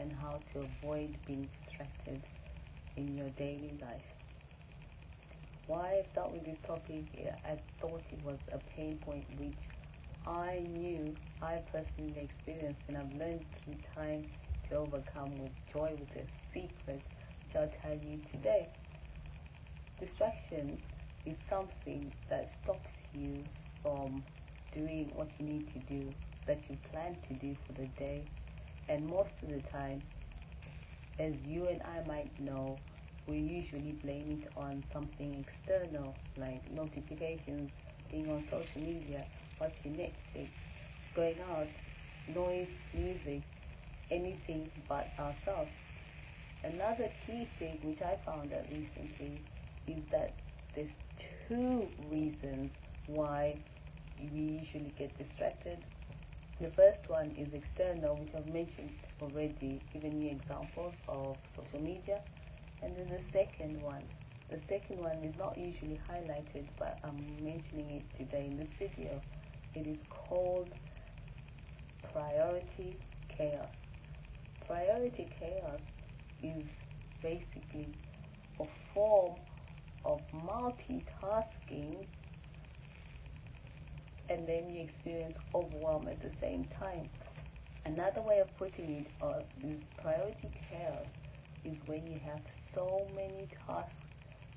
and how to avoid being distracted in your daily life. Why I start with this topic, I thought it was a pain point which I knew I personally experienced, and I've learned through time to overcome with joy, with a secret which I'll tell you today. Distraction is something that stops you from doing what you need to do, that you plan to do for the day. And most of the time, as you and I might know, we usually blame it on something external, like notifications, being on social media, watching Netflix, going out, noise, music, anything but ourselves. Another key thing which I found out recently is that there's two reasons why we usually get distracted. The first one is external, which I've mentioned already, giving you examples of social media. And then the second one is not usually highlighted, but I'm mentioning it today in this video. It is called priority chaos. Priority chaos is basically a form of multitasking, and then you experience overwhelm at the same time. Another way of putting it is priority chaos is when you have so many tasks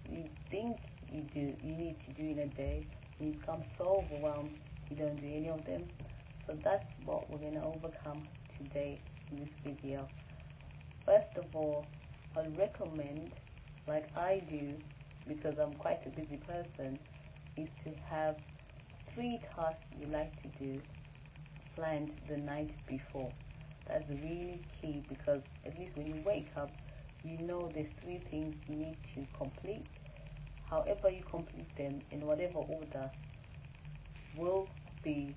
you think you need to do in a day, and you become so overwhelmed you don't do any of them. So that's what we're going to overcome today in this video. First of all, I'll recommend, like I do, because I'm quite a busy person, is to have 3 tasks you like to do planned the night before. That's really key, because at least when you wake up, you know there's 3 things you need to complete. However you complete them, in whatever order, will be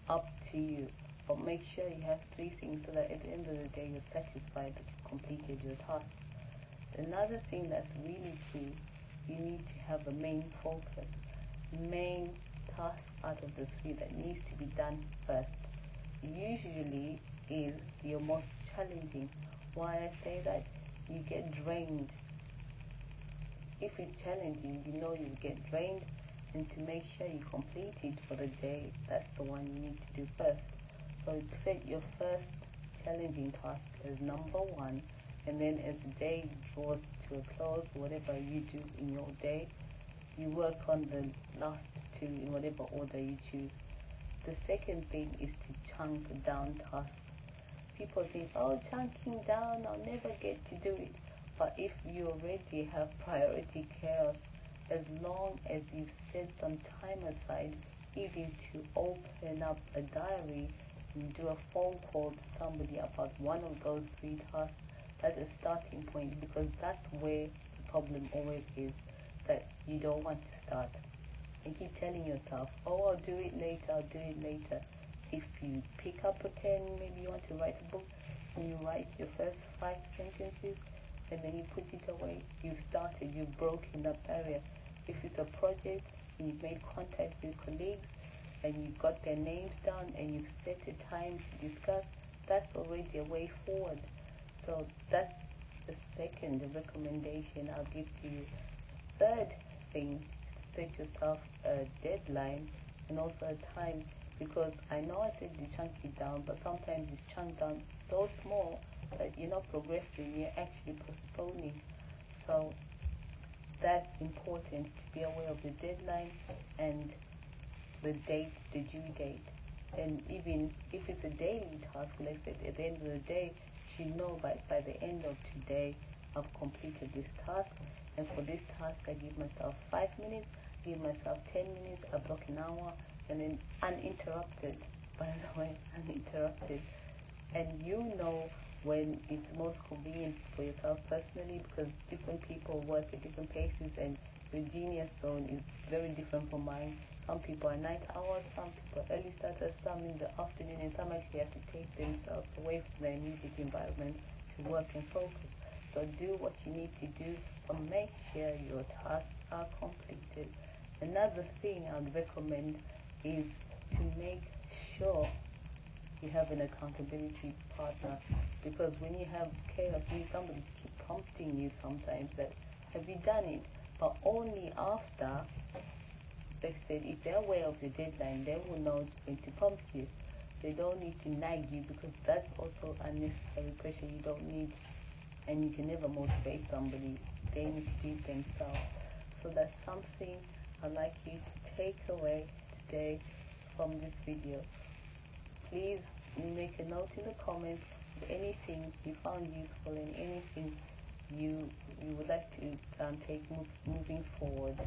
up to you. But make sure you have 3 things so that at the end of the day you're satisfied that you've completed your task. Another thing that's really key, you need to have a main focus, main task out of the 3 that needs to be done first. Usually is your most challenging. Why I say that? You get drained. If it's challenging, you know you get drained, and to make sure you complete it for the day, that's the one you need to do first. So set your first challenging task as number 1, and then as the day draws to a close, whatever you do in your day, you work on the last 2 in whatever order you choose. The second thing is to chunk down tasks. People think, oh, chunking down, I'll never get to do it. But if you already have priority chaos, as long as you've set some time aside, even to open up a diary and do a phone call to somebody about one of those 3 tasks, that's a starting point, because that's where the problem always is, that you don't want to start. And keep telling yourself, oh, I'll do it later. If you pick up a pen, maybe you want to write a book, and you write your first 5 sentences, and then you put it away, you've started, you've broken that barrier. If it's a project, and you've made contact with colleagues, and you've got their names down, and you've set a time to discuss, that's already a way forward. So that's the second recommendation I'll give to you. Third thing, set yourself a deadline and also a time, because I know I said you chunk it down, but sometimes it's chunked down so small that you're not progressing, you're actually postponing. So that's important, to be aware of the deadline and the date, the due date. And even if it's a daily task, let's say at the end of the day, you should know by the end of today, I've completed this task. And for this task, I give myself 5 minutes, give myself 10 minutes, I block an hour, and then uninterrupted, by the way, uninterrupted. And you know when it's most convenient for yourself personally, because different people work at different paces, and your genius zone is very different from mine. Some people are night owls, some people are early starters, some in the afternoon, and some actually have to take themselves away from their immediate environment to work and focus. So do what you need to do, but make sure your tasks are completed. Another thing I would recommend is to make sure you have an accountability partner. Because when you have chaos, somebody keep prompting you sometimes that, have you done it? But only after they said, if they're aware of the deadline, they will know when to prompt you. They don't need to nag you, because that's also unnecessary pressure you don't need, and you can never motivate somebody. They need to do it themselves. So that's something I'd like you to take away today from this video. Please make a note in the comments of anything you found useful and anything you would like to take moving forward.